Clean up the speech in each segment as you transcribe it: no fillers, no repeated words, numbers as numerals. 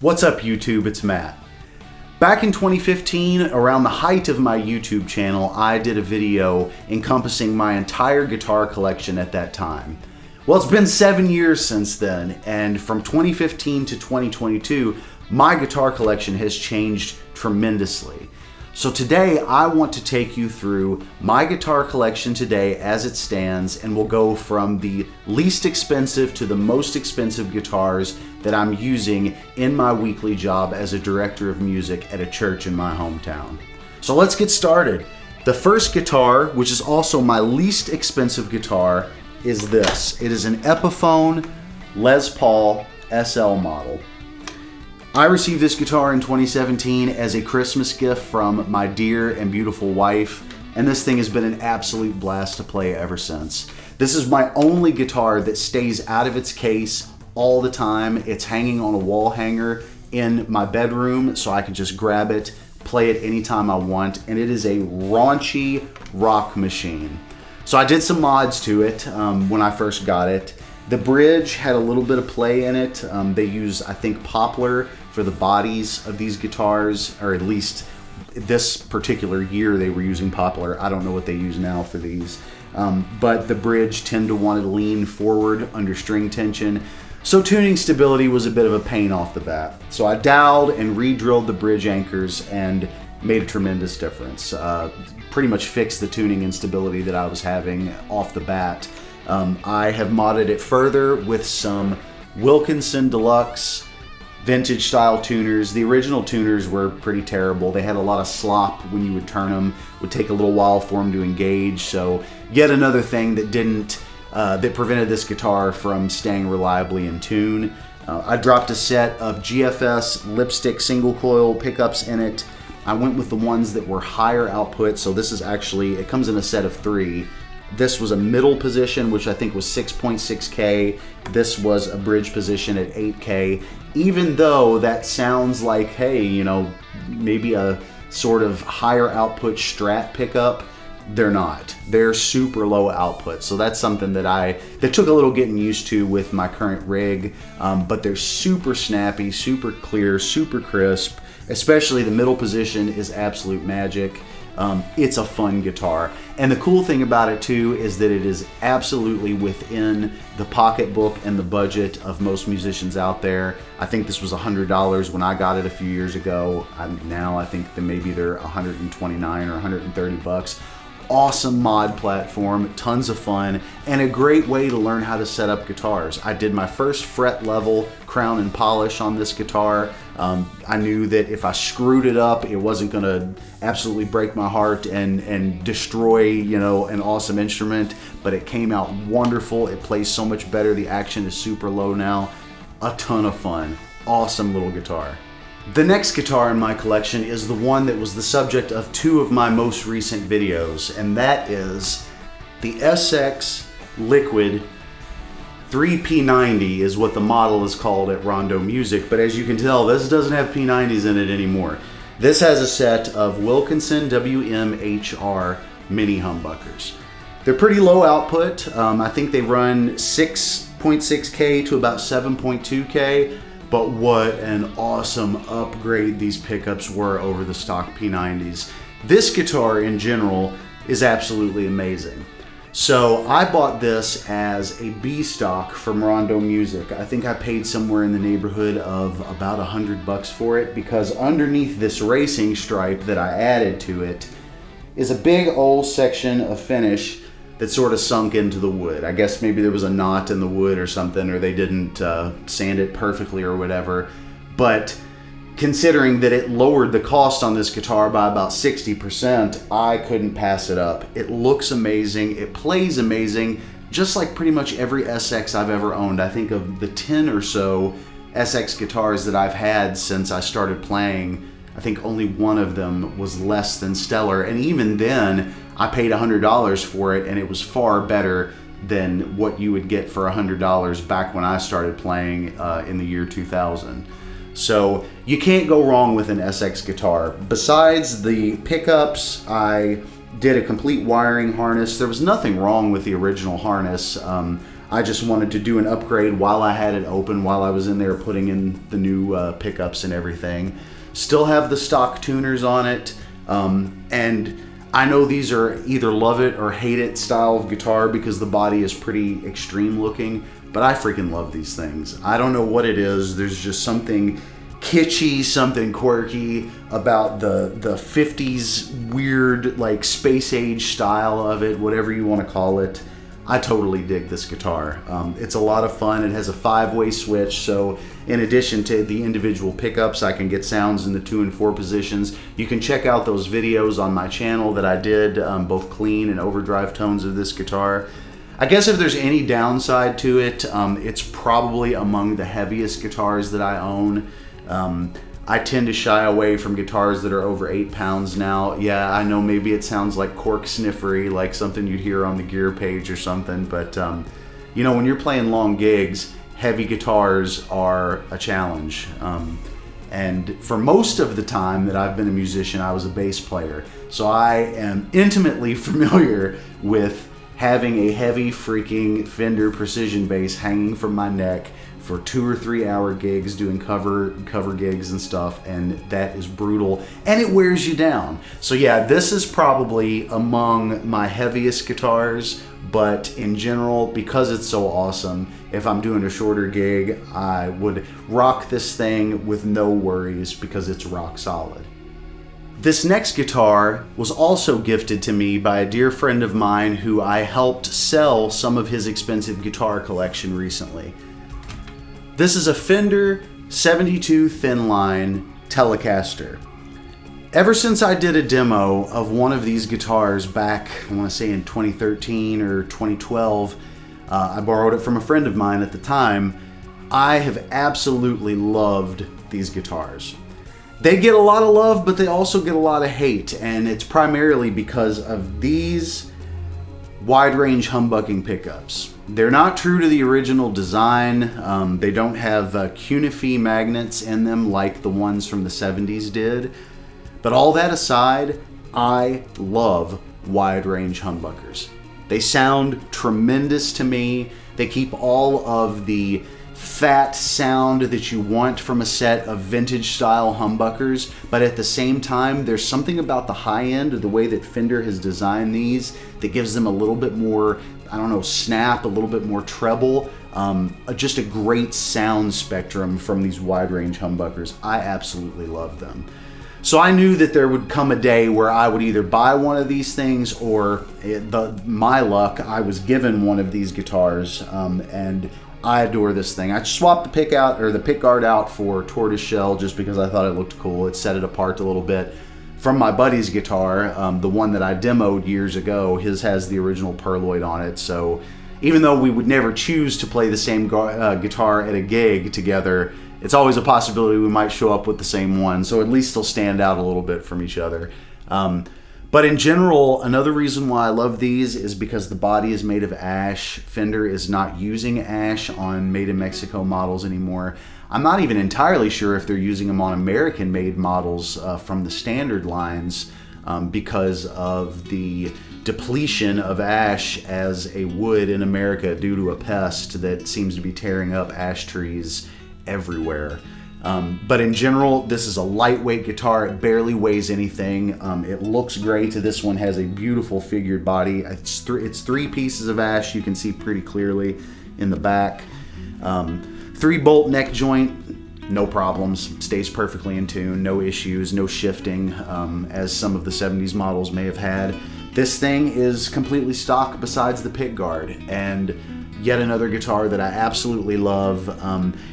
What's up YouTube, it's Matt. Back in 2015, around the height of my YouTube channel, I did a video encompassing my entire guitar collection at that time. Well, it's been 7 years since then, and from 2015 to 2022, my guitar collection has changed tremendously. So today, I want to take you through my guitar collection today as it stands, and we'll go from the least expensive to the most expensive guitars that I'm using in my weekly job as a director of music at a church in my hometown. So let's get started. The first guitar, which is also my least expensive guitar, is this. It is an Epiphone Les Paul SL model. I received this guitar in 2017 as a Christmas gift from my dear and beautiful wife, and this thing has been an absolute blast to play ever since. This is my only guitar that stays out of its case all the time. It's hanging on a wall hanger in my bedroom, so I can just grab it, play it anytime I want, and it is a raunchy rock machine. So I did some mods to it when I first got it. The bridge had a little bit of play in it. They use, I think, poplar for the bodies of these guitars, or at least this particular year they were using poplar. I don't know what they use now for these. But the bridge tend to want to lean forward under string tension. So tuning stability was a bit of a pain off the bat. So I doweled and re-drilled the bridge anchors and made a tremendous difference. Pretty much fixed the tuning instability that I was having off the bat. I have modded it further with some Wilkinson Deluxe vintage style tuners. The original tuners were pretty terrible. They had a lot of slop when you would turn them. It would take a little while for them to engage. So yet another thing that that prevented this guitar from staying reliably in tune. I dropped a set of GFS lipstick single coil pickups in it. I went with the ones that were higher output. So this is actually, it comes in a set of 3. This was a middle position, which I think was 6.6K. This was a bridge position at 8K. Even though that sounds like, hey, you know, maybe a sort of higher output Strat pickup, they're not. They're super low output. So that's something that took a little getting used to with my current rig, but they're super snappy, super clear, super crisp. Especially the middle position is absolute magic. It's a fun guitar. And the cool thing about it too is that it is absolutely within the pocketbook and the budget of most musicians out there. I think this was $100 when I got it a few years ago. Now I think that maybe they're $129 or 130 bucks. Awesome mod platform, tons of fun, and a great way to learn how to set up guitars. I did my first fret level crown and polish on this guitar. I knew that if I screwed it up, it wasn't gonna absolutely break my heart and destroy, you know, an awesome instrument, but it came out wonderful. It plays so much better. The action is super low now. A ton of fun. Awesome little guitar. The next guitar in my collection is the one that was the subject of 2 of my most recent videos, and that is the SX Liquid 3P90 is what the model is called at Rondo Music, but as you can tell, this doesn't have P90s in it anymore. This has a set of Wilkinson WMHR mini humbuckers. They're pretty low output. I think they run 6.6K to about 7.2K. But what an awesome upgrade these pickups were over the stock P90s. This guitar in general is absolutely amazing. So I bought this as a B stock from Rondo Music. I think I paid somewhere in the neighborhood of about $100 for it, because underneath this racing stripe that I added to it is a big old section of finish that sort of sunk into the wood. I guess maybe there was a knot in the wood or something, or they didn't sand it perfectly or whatever. But considering that it lowered the cost on this guitar by about 60%, I couldn't pass it up. It looks amazing, it plays amazing, just like pretty much every SX I've ever owned. I think of the 10 or so SX guitars that I've had since I started playing, I think only one of them was less than stellar, and even then, I paid $100 for it, and it was far better than what you would get for $100 back when I started playing in the year 2000. So you can't go wrong with an SX guitar. Besides the pickups, I did a complete wiring harness. There was nothing wrong with the original harness. I just wanted to do an upgrade while I had it open, while I was in there putting in the new pickups and everything. Still have the stock tuners on it, and I know these are either love it or hate it style of guitar because the body is pretty extreme looking, but I freaking love these things. I don't know what it is. There's just something kitschy, something quirky about the 50s weird, like, space age style of it, whatever you want to call it. I totally dig this guitar. It's a lot of fun. It has a 5-way switch, so in addition to the individual pickups, I can get sounds in the 2 and 4 positions. You can check out those videos on my channel that I did, both clean and overdrive tones of this guitar. I guess if there's any downside to it, it's probably among the heaviest guitars that I own. I tend to shy away from guitars that are over 8 pounds now. Yeah, I know maybe it sounds like cork sniffery, like something you'd hear on the gear page or something, but you know, when you're playing long gigs, heavy guitars are a challenge. And for most of the time that I've been a musician, I was a bass player. So I am intimately familiar with having a heavy freaking Fender precision bass hanging from my neck for 2 or 3 hour gigs, doing cover gigs and stuff, and that is brutal, and it wears you down. So yeah, this is probably among my heaviest guitars, but in general, because it's so awesome, if I'm doing a shorter gig, I would rock this thing with no worries because it's rock solid. This next guitar was also gifted to me by a dear friend of mine who I helped sell some of his expensive guitar collection recently. This is a Fender 72 Thinline Telecaster. Ever since I did a demo of one of these guitars back, I want to say in 2013 or 2012, I borrowed it from a friend of mine at the time, I have absolutely loved these guitars. They get a lot of love, but they also get a lot of hate, and it's primarily because of these wide range humbucking pickups. They're not true to the original design. They don't have cuneiform magnets in them like the ones from the 70s did. But all that aside, I love wide range humbuckers. They sound tremendous to me. They keep all of the fat sound that you want from a set of vintage style humbuckers, but at the same time, there's something about the high end of the way that Fender has designed these that gives them a little bit more, I don't know, snap, a little bit more treble, just a great sound spectrum from these wide range humbuckers. I absolutely love them. So I knew that there would come a day where I would either buy one of these things or, my luck, I was given one of these guitars, and I adore this thing. I swapped the pick guard out for tortoiseshell just because I thought it looked cool. It set it apart a little bit from my buddy's guitar, the one that I demoed years ago. His has the original Perloid on it, so even though we would never choose to play the same guitar at a gig together, it's always a possibility we might show up with the same one, so at least they'll stand out a little bit from each other. But in general, another reason why I love these is because the body is made of ash. Fender is not using ash on made in Mexico models anymore. I'm not even entirely sure if they're using them on American-made models from the standard lines because of the depletion of ash as a wood in America due to a pest that seems to be tearing up ash trees everywhere. But in general, this is a lightweight guitar. It barely weighs anything. It looks great. This one has a beautiful figured body. It's 3 pieces of ash. You can see pretty clearly in the back. 3-bolt neck joint, no problems. Stays perfectly in tune. No issues, no shifting, as some of the 70s models may have had. This thing is completely stock besides the pick guard, and yet another guitar that I absolutely love.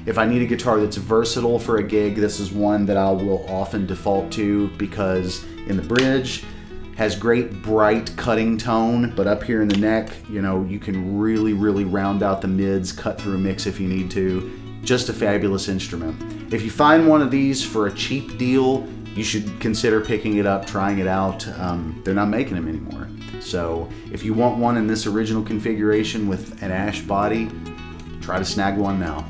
If I need a guitar that's versatile for a gig, this is one that I will often default to because in the bridge has great bright cutting tone, but up here in the neck, you know, you can really round out the mids, cut through a mix if you need to. Just a fabulous instrument. If you find one of these for a cheap deal, you should consider picking it up, trying it out. They're not making them anymore. So if you want one in this original configuration with an ash body, try to snag one now.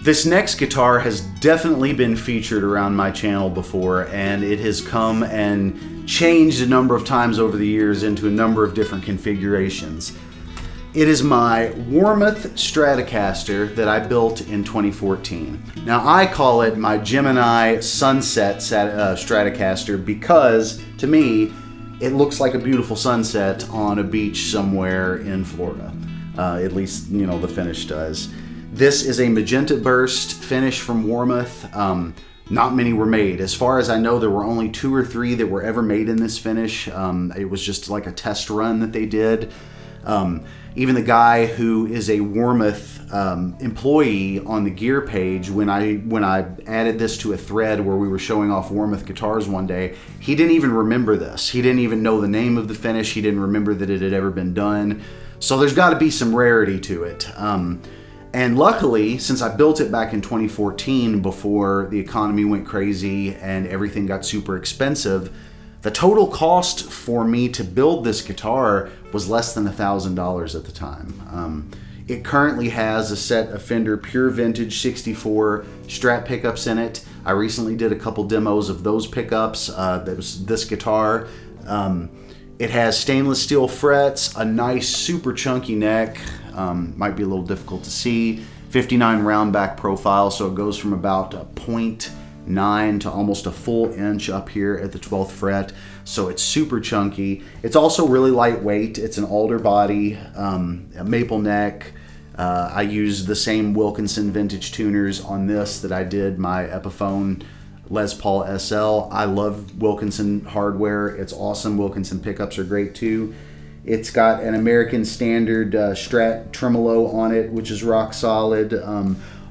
This next guitar has definitely been featured around my channel before, and it has come and changed a number of times over the years into a number of different configurations. It is my Warmoth Stratocaster that I built in 2014. Now I call it my Gemini Sunset Stratocaster because, to me, it looks like a beautiful sunset on a beach somewhere in Florida. At least, you know, the finish does. This is a magenta burst finish from Warmoth. Not many were made. As far as I know, there were only 2 or 3 that were ever made in this finish. It was just like a test run that they did. Even the guy who is a Warmoth employee on the gear page, when I added this to a thread where we were showing off Warmoth guitars one day, he didn't even remember this. He didn't even know the name of the finish. He didn't remember that it had ever been done. So there's got to be some rarity to it. And luckily, since I built it back in 2014 before the economy went crazy and everything got super expensive, the total cost for me to build this guitar was less than $1,000 at the time. It currently has a set of Fender Pure Vintage 64 Strat pickups in it. I recently did a couple demos of those pickups. That was this guitar. It has stainless steel frets, a nice super chunky neck, might be a little difficult to see, 59 round back profile, so it goes from about a 0.9 to almost a full inch up here at the 12th fret, so it's super chunky. It's also really lightweight. It's an alder body, a maple neck. I used the same Wilkinson vintage tuners on this that I did my Epiphone Les Paul SL. I love Wilkinson hardware. It's awesome. Wilkinson pickups are great too. It's got an American Standard Strat tremolo on it, which is rock solid.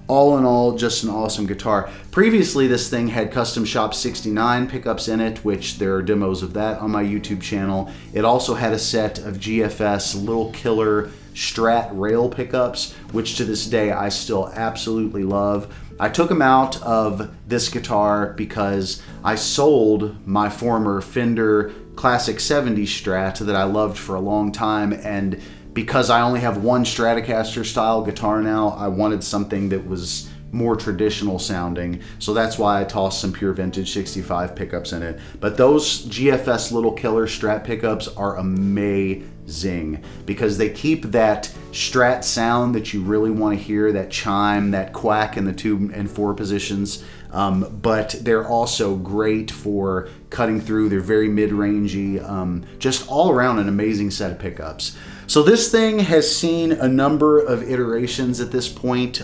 All in all, just an awesome guitar. Previously, this thing had Custom Shop 69 pickups in it, which there are demos of that on my YouTube channel. It also had a set of GFS Little Killer Strat rail pickups, which to this day I still absolutely love. I took them out of this guitar because I sold my former Fender Classic 70s Strat that I loved for a long time, and because I only have one Stratocaster style guitar now, I wanted something that was more traditional sounding, so that's why I tossed some Pure Vintage 65 pickups in it. But those GFS Little Killer Strat pickups are amazing because they keep that Strat sound that you really want to hear, that chime, that quack in the 2 and 4 positions, but they're also great for cutting through. They're very mid-rangey, just all around an amazing set of pickups. So this thing has seen a number of iterations at this point.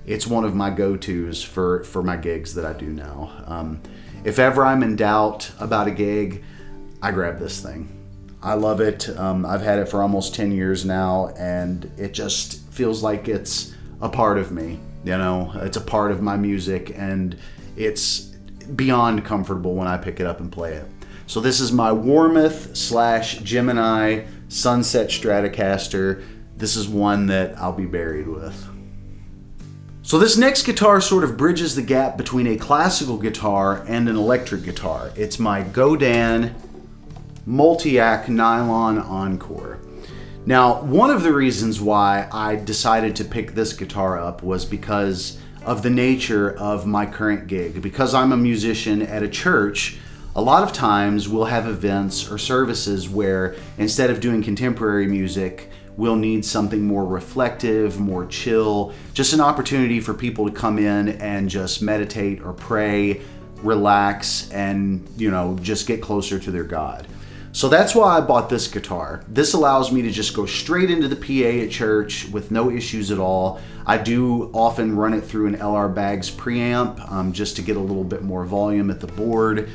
It's one of my go-tos for my gigs that I do now. If ever I'm in doubt about a gig, I grab this thing. I love it. I've had it for almost 10 years now, and it just feels like it's a part of me. You know, it's a part of my music, and it's beyond comfortable when I pick it up and play it. So this is my Warmoth / Gemini Sunset Stratocaster. This is one that I'll be buried with. So this next guitar sort of bridges the gap between a classical guitar and an electric guitar. It's my Godin Multiac Nylon Encore. Now, one of the reasons why I decided to pick this guitar up was because of the nature of my current gig. Because I'm a musician at a church, a lot of times we'll have events or services where instead of doing contemporary music, we'll need something more reflective, more chill, just an opportunity for people to come in and just meditate or pray, relax, and, you know, just get closer to their God. So that's why I bought this guitar. This allows me to just go straight into the PA at church with no issues at all. I do often run it through an LR Baggs preamp just to get a little bit more volume at the board,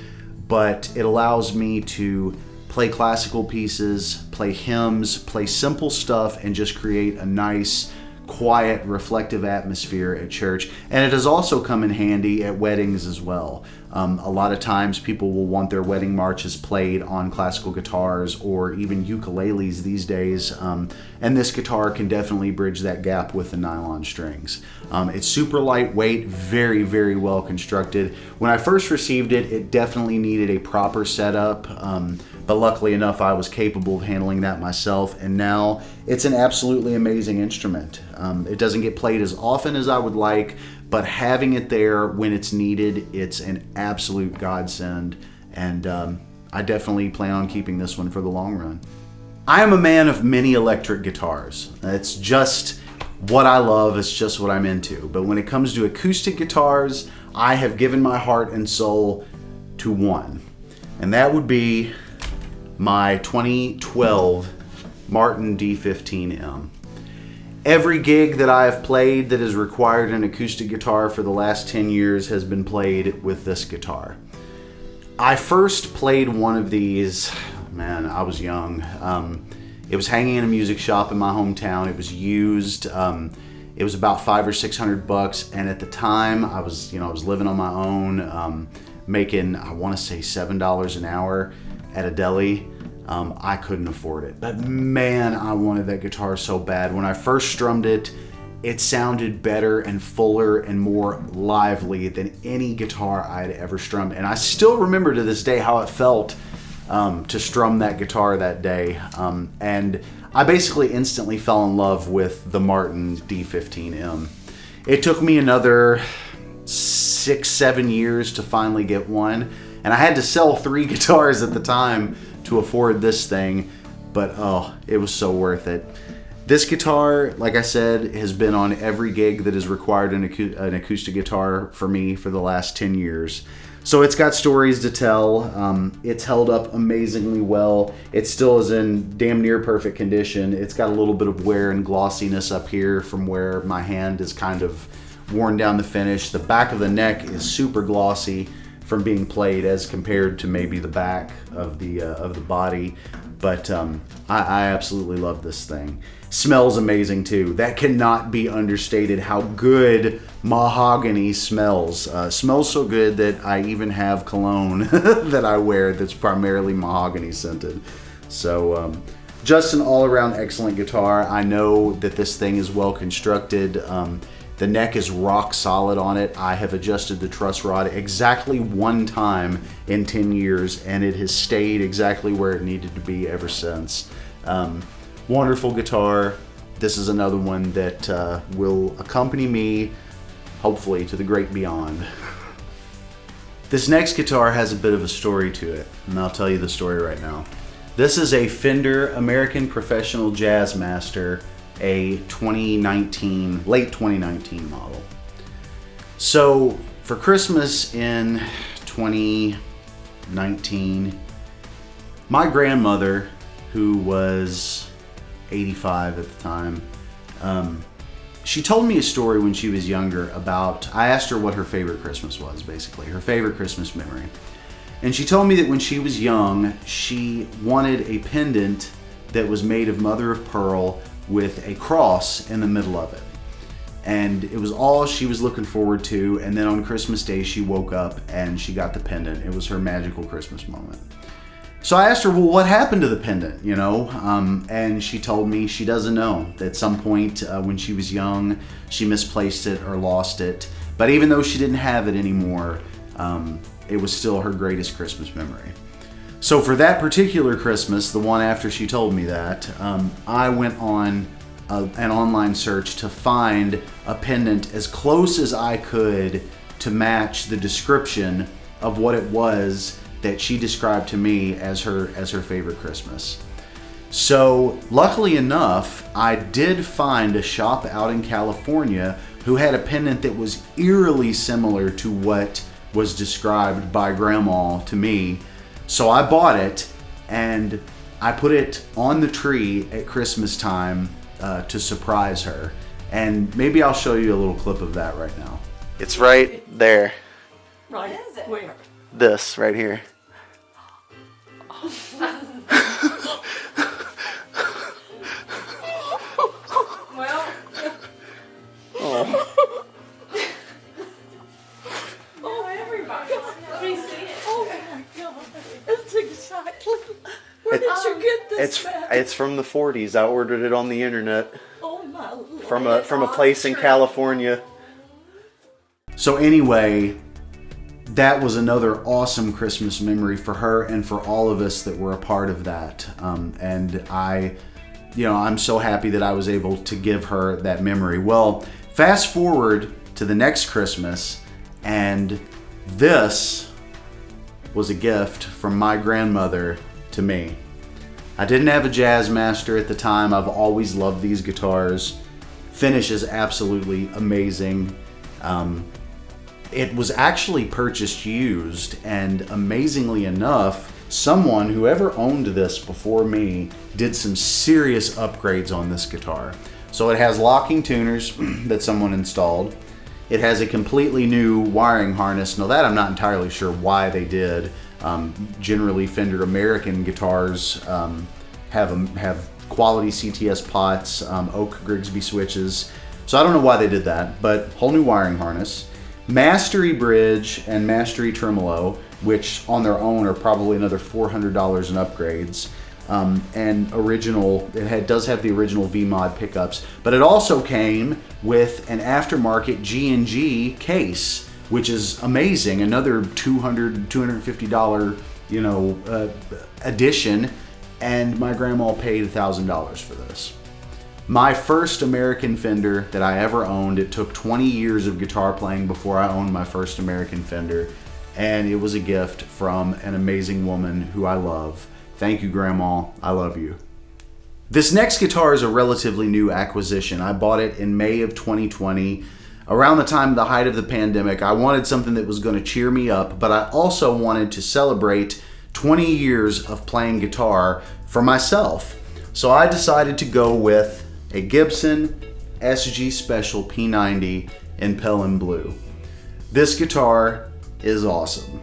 but it allows me to play classical pieces, play hymns, play simple stuff, and just create a nice, quiet, reflective atmosphere at church. And it has also come in handy at weddings as well. A lot of times people will want their wedding marches played on classical guitars or even ukuleles these days, and this guitar can definitely bridge that gap with the nylon strings. It's super lightweight, very, very well constructed. When I first received it, it definitely needed a proper setup, but luckily enough I was capable of handling that myself, and now it's an absolutely amazing instrument. It doesn't get played as often as I would like, but having it there when it's needed, it's an absolute godsend, and I definitely plan on keeping this one for the long run. I am a man of many electric guitars. It's just what I love, it's just what I'm into. But when it comes to acoustic guitars, I have given my heart and soul to one. And that would be my 2012 Martin D15M. Every gig that I have played that has required an acoustic guitar for the last 10 years has been played with this guitar. I first played one of these, man, I was young. It was hanging in a music shop in my hometown. It was used. It was about $500 or $600, and at the time I was living on my own, making, I want to say $7 an hour at a deli. I couldn't afford it, but man, I wanted that guitar so bad. When I first strummed it, it sounded better and fuller and more lively than any guitar I had ever strummed. And I still remember to this day how it felt to strum that guitar that day. And I basically instantly fell in love with the Martin D15M. It took me another 6-7 years to finally get one. And I had to sell 3 guitars at the time to afford this thing, but oh, it was so worth it. This guitar, like I said, has been on every gig that has required an acoustic guitar for me for the last 10 years. So it's got stories to tell. It's held up amazingly well. It still is in damn near perfect condition. It's got a little bit of wear and glossiness up here from where my hand is kind of worn down the finish. The back of the neck is super glossy from being played as compared to maybe the back of the body. But I absolutely love this thing. Smells amazing too. That cannot be understated how good mahogany smells. Smells so good that I even have cologne that I wear that's primarily mahogany scented. So just an all-around excellent guitar. I know that this thing is well constructed. The neck is rock solid on it. I have adjusted the truss rod exactly one time in 10 years, and it has stayed exactly where it needed to be ever since. Wonderful guitar. This is another one that will accompany me, hopefully, to the great beyond. This next guitar has a bit of a story to it, and I'll tell you the story right now. This is a Fender American Professional Jazzmaster, a late 2019 model. So for Christmas in 2019, my grandmother, who was 85 at the time, she told me a story when she was younger about, I asked her what her favorite Christmas was, basically, her favorite Christmas memory. And she told me that when she was young, she wanted a pendant that was made of mother of pearl with a cross in the middle of it. And it was all she was looking forward to. And then on Christmas Day, she woke up and she got the pendant. It was her magical Christmas moment. So I asked her, well, what happened to the pendant, you know? And she told me she doesn't know. At some point when she was young, she misplaced it or lost it. But even though she didn't have it anymore, it was still her greatest Christmas memory. So for that particular Christmas, the one after she told me that, I went on an online search to find a pendant as close as I could to match the description of what it was that she described to me as her favorite Christmas. So luckily enough, I did find a shop out in California who had a pendant that was eerily similar to what was described by Grandma to me. So I bought it and I put it on the tree at Christmas time to surprise her. And maybe I'll show you a little clip of that right now. It's right there. Right. Is it? Where? This right here. Well. Oh. Oh, everybody. Let me see it. Oh my God. It's exactly. Where did you get this? It's from the 40s. I ordered it on the internet. Oh my Lord. From a place in California. So anyway, that was another awesome Christmas memory for her and for all of us that were a part of that. And I'm so happy that I was able to give her that memory. Well, fast forward to the next Christmas, and this was a gift from my grandmother to me. I didn't have a Jazzmaster at the time. I've always loved these guitars. Finish is absolutely amazing. It was actually purchased used, and amazingly enough, whoever owned this before me did some serious upgrades on this guitar. So it has locking tuners that someone installed. It has a completely new wiring harness. Now that I'm not entirely sure why they did. Generally Fender American guitars have quality CTS pots, Oak Grigsby switches. So I don't know why they did that, but whole new wiring harness. Mastery bridge and Mastery tremolo, which on their own are probably another $400 in upgrades. And original, does have the original V-Mod pickups, but it also came with an aftermarket G&G case, which is amazing. Another $250, addition, and my grandma paid $1,000 for this. My first American Fender that I ever owned, it took 20 years of guitar playing before I owned my first American Fender, and it was a gift from an amazing woman who I love. Thank you, Grandma. I love you. This next guitar is a relatively new acquisition. I bought it in May of 2020. Around the time of the height of the pandemic, I wanted something that was going to cheer me up, but I also wanted to celebrate 20 years of playing guitar for myself. So I decided to go with a Gibson SG Special P90 in Pelham Blue. This guitar is awesome.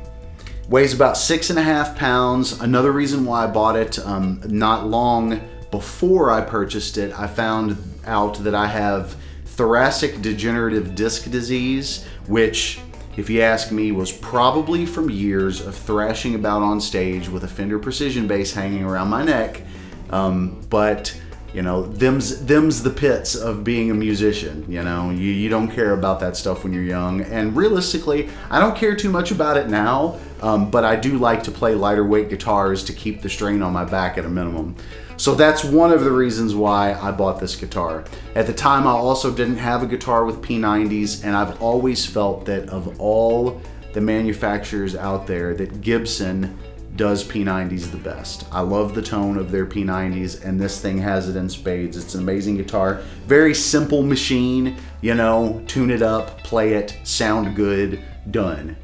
Weighs about 6.5 pounds. Another reason why I bought it, not long before I purchased it, I found out that I have thoracic degenerative disc disease, which, if you ask me, was probably from years of thrashing about on stage with a Fender Precision bass hanging around my neck. But them's the pits of being a musician. You don't care about that stuff when you're young, and realistically, I don't care too much about it now, but I do like to play lighter weight guitars to keep the strain on my back at a minimum. So that's one of the reasons why I bought this guitar. At the time, I also didn't have a guitar with P90s, and I've always felt that of all the manufacturers out there, that Gibson does P90s the best. I love the tone of their P90s, and this thing has it in spades. It's an amazing guitar. Very simple machine, tune it up, play it, sound good, done,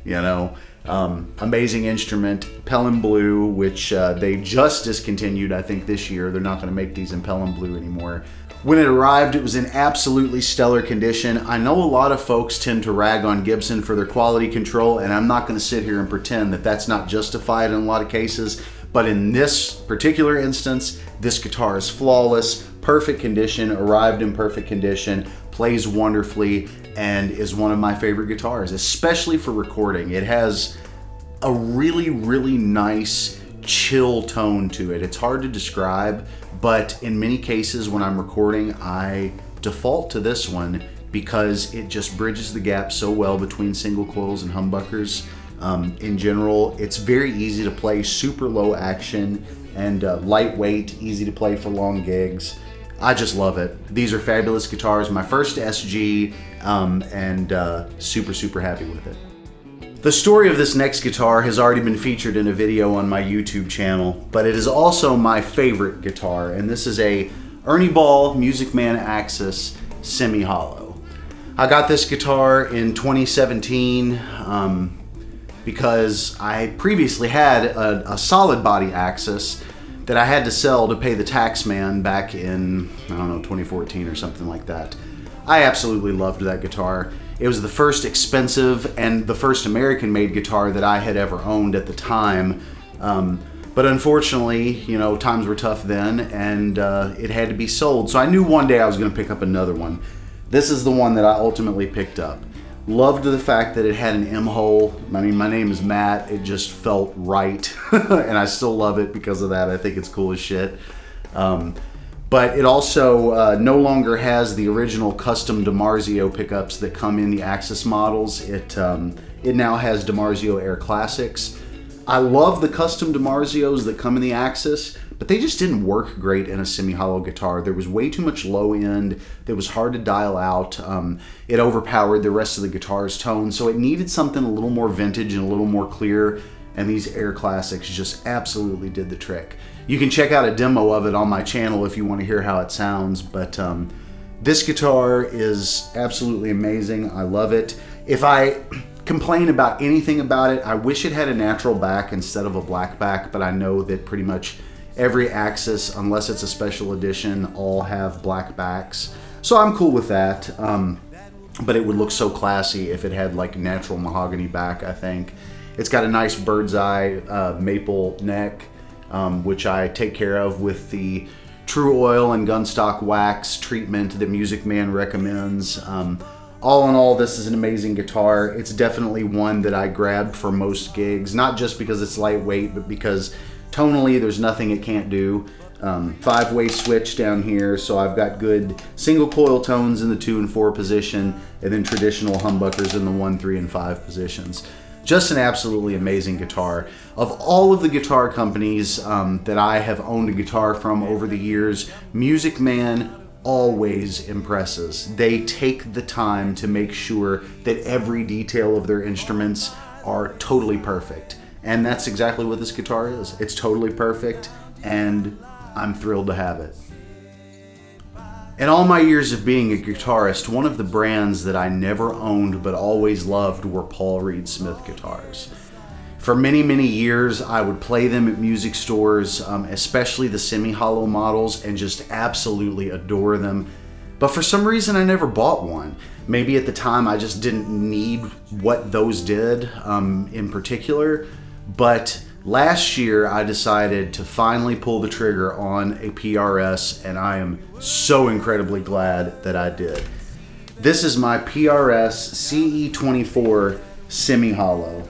Amazing instrument. Pelham Blue, which they just discontinued, I think, this year. They're not going to make these in Pelham Blue anymore. When it arrived, it was in absolutely stellar condition. I know a lot of folks tend to rag on Gibson for their quality control, and I'm not going to sit here and pretend that that's not justified in a lot of cases, but in this particular instance, this guitar is flawless, perfect condition, arrived in perfect condition, plays wonderfully, and is one of my favorite guitars, especially for recording. It has a really, really nice, chill tone to it. It's hard to describe, but in many cases when I'm recording, I default to this one because it just bridges the gap so well between single coils and humbuckers. In general, it's very easy to play, super low action, and lightweight, easy to play for long gigs. I just love it. These are fabulous guitars. My first SG, and super, super happy with it. The story of this next guitar has already been featured in a video on my YouTube channel, but it is also my favorite guitar, and this is a Ernie Ball Music Man Axis Semi-Hollow. I got this guitar in 2017 because I previously had a solid body Axis that I had to sell to pay the tax man back in, 2014 or something like that. I absolutely loved that guitar. It was the first expensive and the first American-made guitar that I had ever owned at the time. But unfortunately, times were tough then, and it had to be sold. So I knew one day I was going to pick up another one. This is the one that I ultimately picked up. Loved the fact that it had an M-hole. I mean, my name is Matt. It just felt right, and I still love it because of that. I think it's cool as shit. But it also no longer has the original custom DiMarzio pickups that come in the Axis models. It now has DiMarzio Air Classics. I love the custom DiMarzios that come in the Axis, but they just didn't work great in a semi-hollow guitar. There was way too much low end. It was hard to dial out. It overpowered the rest of the guitar's tone, so it needed something a little more vintage and a little more clear. and these Air Classics just absolutely did the trick. You can check out a demo of it on my channel if you want to hear how it sounds, but this guitar is absolutely amazing. I love it. If I complain about anything about it, I wish it had a natural back instead of a black back, but I know that pretty much every Axis, unless it's a special edition, all have black backs. So I'm cool with that. But it would look so classy if it had like natural mahogany back, I think. It's got a nice bird's eye maple neck, which I take care of with the True Oil and Gunstock Wax treatment that Music Man recommends. All in all, this is an amazing guitar. It's definitely one that I grabbed for most gigs, not just because it's lightweight, but because tonally there's nothing it can't do. 5-way switch down here, so I've got good single coil tones in the 2 and 4 position, and then traditional humbuckers in the 1, 3, and 5 positions. Just an absolutely amazing guitar. Of all of the guitar companies that I have owned a guitar from over the years, Music Man always impresses. They take the time to make sure that every detail of their instruments are totally perfect. And that's exactly what this guitar is. It's totally perfect, and I'm thrilled to have it. In all my years of being a guitarist, one of the brands that I never owned but always loved were Paul Reed Smith guitars. For many, many years, I would play them at music stores, especially the semi-hollow models, and just absolutely adore them. But for some reason, I never bought one. Maybe at the time, I just didn't need what those did in particular. But last year, I decided to finally pull the trigger on a PRS, and I am so incredibly glad that I did. This is my PRS CE24 Semi-Hollow.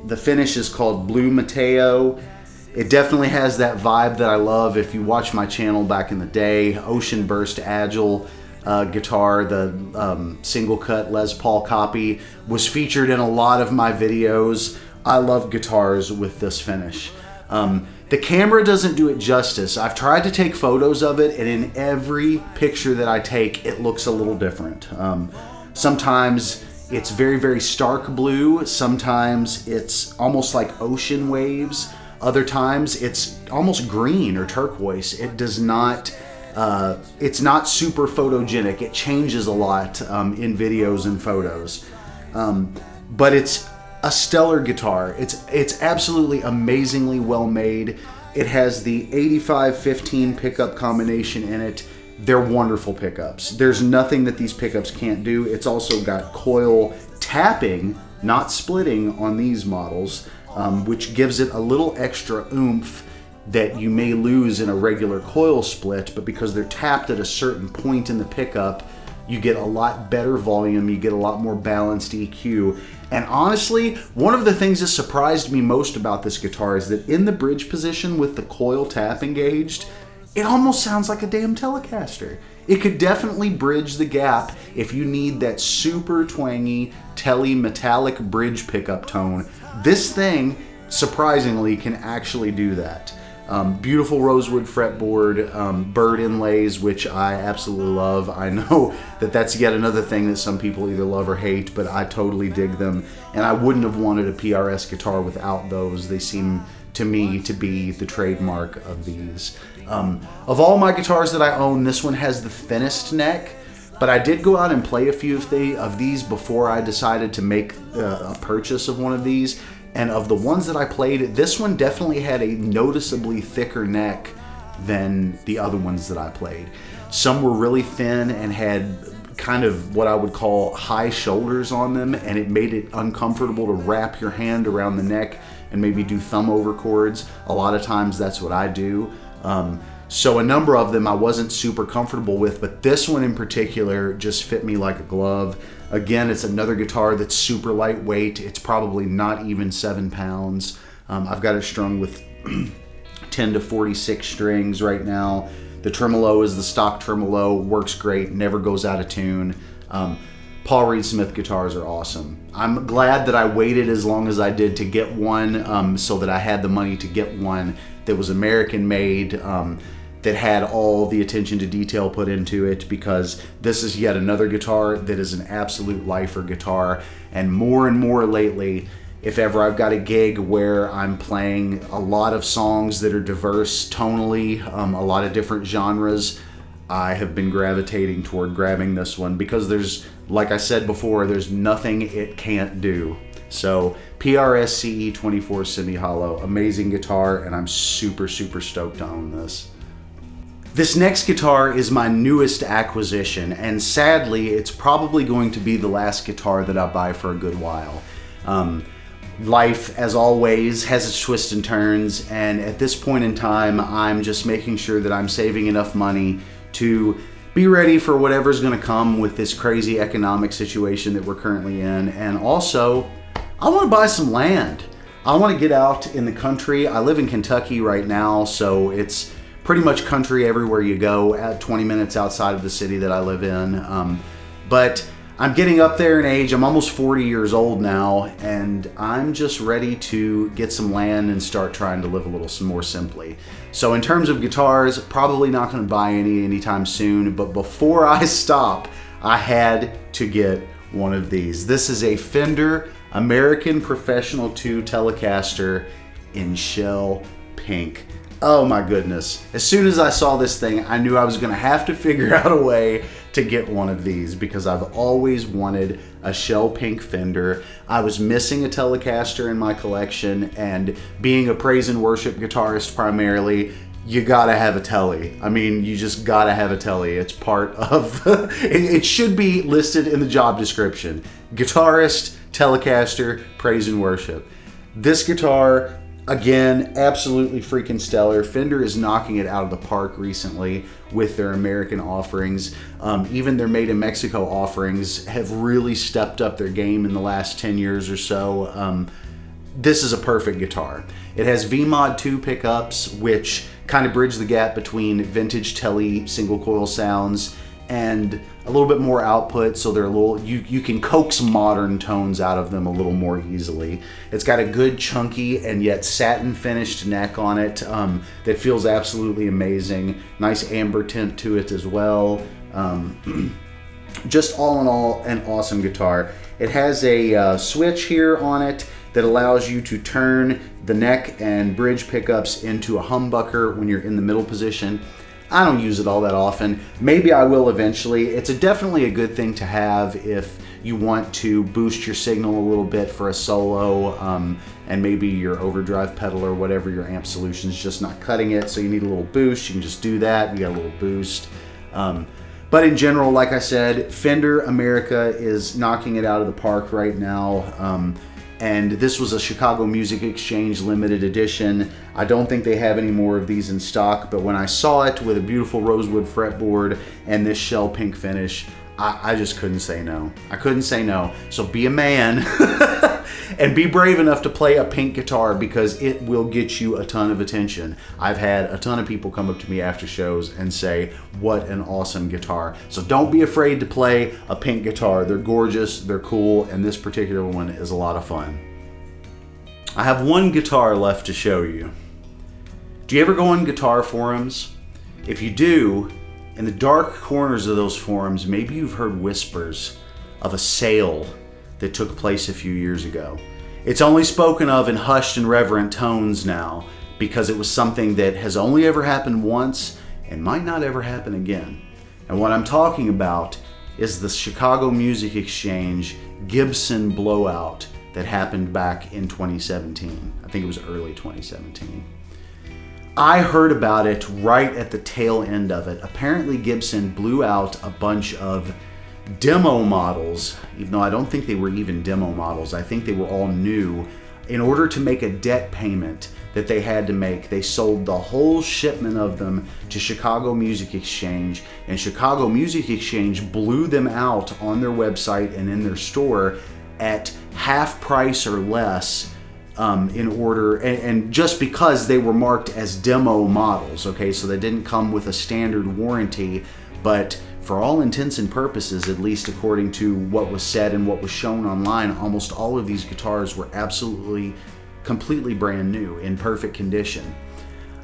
The finish is called Blue Mateo. It definitely has that vibe that I love. If you watch my channel back in the day, Ocean Burst Agile guitar, the single cut Les Paul copy, was featured in a lot of my videos. I love guitars with this finish. The camera doesn't do it justice. I've tried to take photos of it, and in every picture that I take, it looks a little different. Sometimes it's very, very stark blue. Sometimes it's almost like ocean waves. Other times it's almost green or turquoise. It does not, it's not super photogenic. It changes a lot in videos and photos. But it's a stellar guitar. It's absolutely amazingly well made. It has the 85-15 pickup combination in it. They're wonderful pickups. There's nothing that these pickups can't do. It's also got coil tapping, not splitting on these models, which gives it a little extra oomph that you may lose in a regular coil split, but because they're tapped at a certain point in the pickup, you get a lot better volume, you get a lot more balanced EQ. And honestly, one of the things that surprised me most about this guitar is that in the bridge position with the coil tap engaged, it almost sounds like a damn Telecaster. It could definitely bridge the gap if you need that super twangy, tele metallic bridge pickup tone. This thing, surprisingly, can actually do that. Beautiful rosewood fretboard, bird inlays, which I absolutely love. I know that that's yet another thing that some people either love or hate, but I totally dig them. And I wouldn't have wanted a PRS guitar without those. They seem to me to be the trademark of these. Of all my guitars that I own, this one has the thinnest neck, but I did go out and play a few of these before I decided to make a purchase of one of these. And of the ones that I played, this one definitely had a noticeably thicker neck than the other ones that I played. Some were really thin and had kind of what I would call high shoulders on them, and it made it uncomfortable to wrap your hand around the neck and maybe do thumb over chords. A lot of times that's what I do. So a number of them I wasn't super comfortable with, but this one in particular just fit me like a glove. Again, it's another guitar that's super lightweight. It's probably not even 7 pounds. I've got it strung with 10 to 46 strings right now. The tremolo is the stock tremolo, works great, never goes out of tune. Paul Reed Smith guitars are awesome. I'm glad that I waited as long as I did to get one, so that I had the money to get one that was American made, that had all the attention to detail put into it, because this is yet another guitar that is an absolute lifer guitar. And more lately, if ever I've got a gig where I'm playing a lot of songs that are diverse tonally, a lot of different genres, I have been gravitating toward grabbing this one because there's, like I said before, there's nothing it can't do. So PRS CE24 Semi-Hollow, amazing guitar, and I'm super, super stoked to own this. This next guitar is my newest acquisition, and sadly, it's probably going to be the last guitar that I buy for a good while. Life, as always, has its twists and turns, and at this point in time, I'm just making sure that I'm saving enough money to be ready for whatever's going to come with this crazy economic situation that we're currently in. And also, I want to buy some land. I want to get out in the country. I live in Kentucky right now, so it's pretty much country everywhere you go, at 20 minutes outside of the city that I live in. But I'm getting up there in age. I'm almost 40 years old now, and I'm just ready to get some land and start trying to live a little more simply. So in terms of guitars, probably not going to buy any anytime soon, but before I stop, I had to get one of these. This is a Fender American Professional 2 Telecaster in shell pink. Oh my goodness. As soon as I saw this thing, I knew I was going to have to figure out a way to get one of these because I've always wanted a shell pink Fender. I was missing a Telecaster in my collection, and being a praise and worship guitarist primarily, you gotta have a Tele. I mean, you just gotta have a Tele. It's part of, it should be listed in the job description. Guitarist, Telecaster, praise and worship. This guitar, again, absolutely freaking stellar. Fender is knocking it out of the park recently with their American offerings. Even their Made in Mexico offerings have really stepped up their game in the last 10 years or so. This is a perfect guitar. It has VMod 2 pickups, which kind of bridge the gap between vintage Tele single coil sounds and a little bit more output, so they're a little, you can coax modern tones out of them a little more easily. It's got a good chunky and yet satin finished neck on it that feels absolutely amazing. Nice amber tint to it as well. Just all in all, an awesome guitar. It has a switch here on it that allows you to turn the neck and bridge pickups into a humbucker when you're in the middle position. I don't use it all that often. Maybe I will eventually. It's definitely a good thing to have if you want to boost your signal a little bit for a solo, and maybe your overdrive pedal or whatever, your amp solution is just not cutting it, so you need a little boost. You can just do that. You got a little boost. But in general, like I said, Fender America is knocking it out of the park right now. And this was a Chicago Music Exchange limited edition. I don't think they have any more of these in stock, but when I saw it with a beautiful rosewood fretboard and this shell pink finish, I just couldn't say no. I couldn't say no. So be a man and be brave enough to play a pink guitar because it will get you a ton of attention. I've had a ton of people come up to me after shows and say, what an awesome guitar. So don't be afraid to play a pink guitar. They're gorgeous, they're cool, and this particular one is a lot of fun. I have one guitar left to show you. Do you ever go on guitar forums? If you do, in the dark corners of those forums, maybe you've heard whispers of a sale that took place a few years ago. It's only spoken of in hushed and reverent tones now because it was something that has only ever happened once and might not ever happen again. And what I'm talking about is the Chicago Music Exchange Gibson blowout that happened back in 2017. I think it was early 2017. I heard about it right at the tail end of it. Apparently Gibson blew out a bunch of demo models, even though I don't think they were even demo models. I think they were all new. In order to make a debt payment that they had to make, they sold the whole shipment of them to Chicago Music Exchange, and Chicago Music Exchange blew them out on their website and in their store at half price or less. In order, and just because they were marked as demo models, okay, so they didn't come with a standard warranty, but for all intents and purposes, at least according to what was said and what was shown online, almost all of these guitars were absolutely, completely brand new, in perfect condition.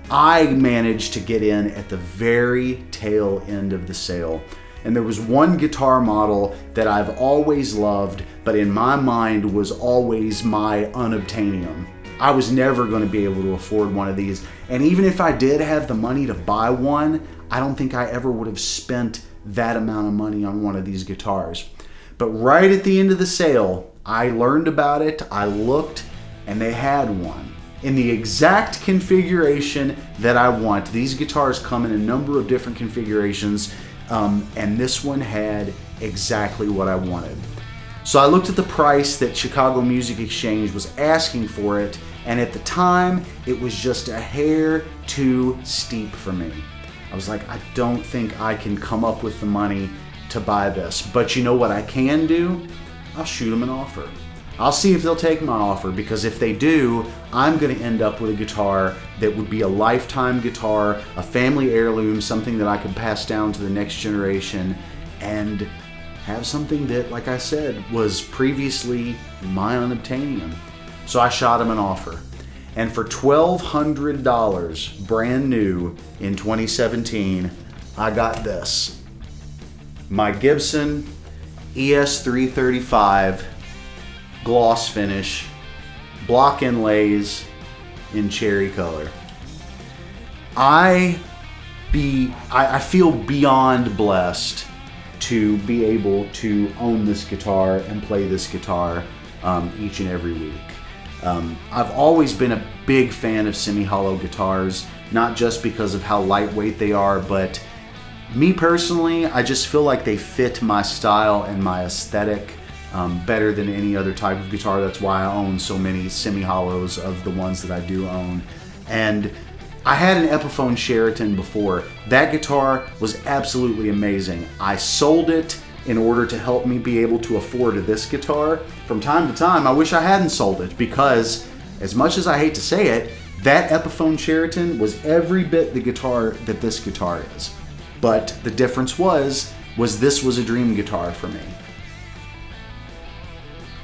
I managed to get in at the very tail end of the sale. And there was one guitar model that I've always loved, but in my mind was always my unobtainium. I was never going to be able to afford one of these. And even if I did have the money to buy one, I don't think I ever would have spent that amount of money on one of these guitars. But right at the end of the sale, I learned about it, I looked, and they had one in the exact configuration that I want. These guitars come in a number of different configurations, and this one had exactly what I wanted. So I looked at the price that Chicago Music Exchange was asking for it, and at the time, it was just a hair too steep for me. I was like, I don't think I can come up with the money to buy this. But you know what I can do? I'll shoot them an offer. I'll see if they'll take my offer, because if they do, I'm going to end up with a guitar that would be a lifetime guitar, a family heirloom, something that I could pass down to the next generation, and have something that, like I said, was previously my unobtainium. So I shot him an offer. And for $1,200, brand new in 2017, I got this. My Gibson ES335 gloss finish, block inlays in cherry color. I feel beyond blessed to be able to own this guitar and play this guitar each and every week. I've always been a big fan of semi-hollow guitars, not just because of how lightweight they are, but me personally, I just feel like they fit my style and my aesthetic better than any other type of guitar. That's why I own so many semi-hollows of the ones that I do own. And I had an Epiphone Sheraton before. That guitar was absolutely amazing. I sold it in order to help me be able to afford this guitar. From time to time, I wish I hadn't sold it, because as much as I hate to say it, that Epiphone Sheraton was every bit the guitar that this guitar is. But the difference was this was a dream guitar for me.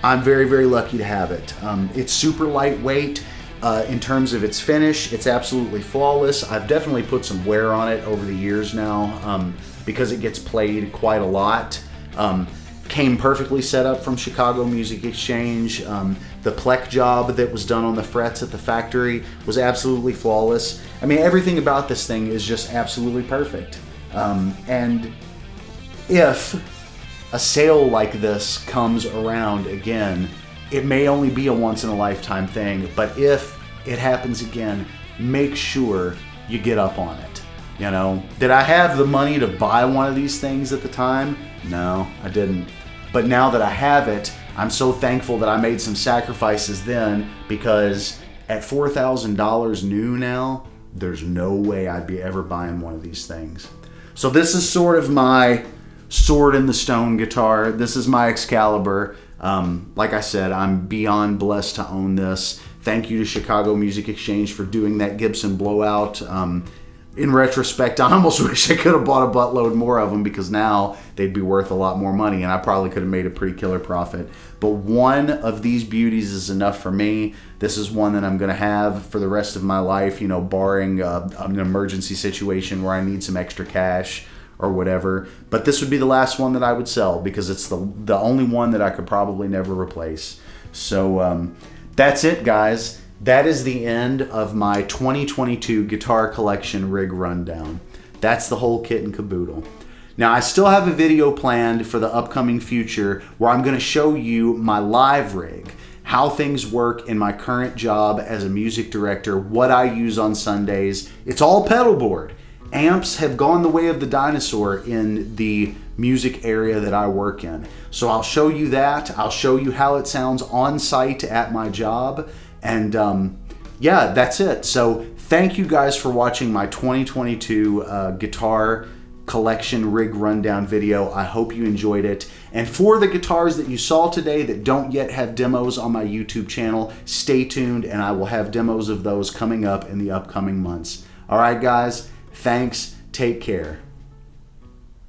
I'm very, very lucky to have it. It's super lightweight. In terms of its finish, it's absolutely flawless. I've definitely put some wear on it over the years now because it gets played quite a lot. Came perfectly set up from Chicago Music Exchange. The plec job that was done on the frets at the factory was absolutely flawless. I mean, everything about this thing is just absolutely perfect. And if a sale like this comes around again, it may only be a once-in-a-lifetime thing, but if it happens again, make sure you get up on it. You know, did I have the money to buy one of these things at the time? No, I didn't. But now that I have it, I'm so thankful that I made some sacrifices then, because at $4,000 new now, there's no way I'd be ever buying one of these things. So this is sort of my sword in the stone guitar. This is my Excalibur. Like I said, I'm beyond blessed to own this. Thank you to Chicago Music Exchange for doing that Gibson blowout. In retrospect, I almost wish I could have bought a buttload more of them, because now they'd be worth a lot more money and I probably could have made a pretty killer profit. But one of these beauties is enough for me. This is one that I'm going to have for the rest of my life, you know, barring an emergency situation where I need some extra cash or whatever. But this would be the last one that I would sell, because it's the only one that I could probably never replace. So that's it, guys. That is the end of my 2022 guitar collection rig rundown. That's the whole kit and caboodle. Now, I still have a video planned for the upcoming future where I'm going to show you my live rig, how things work in my current job as a music director, what I use on Sundays. It's all pedal board. Amps have gone the way of the dinosaur in the music area that I work in. So I'll show you that. I'll show you how it sounds on site at my job. And yeah, that's it. So thank you guys for watching my 2022 guitar collection rig rundown video. I hope you enjoyed it. And for the guitars that you saw today that don't yet have demos on my YouTube channel, stay tuned, and I will have demos of those coming up in the upcoming months. All right, guys, thanks. Take care.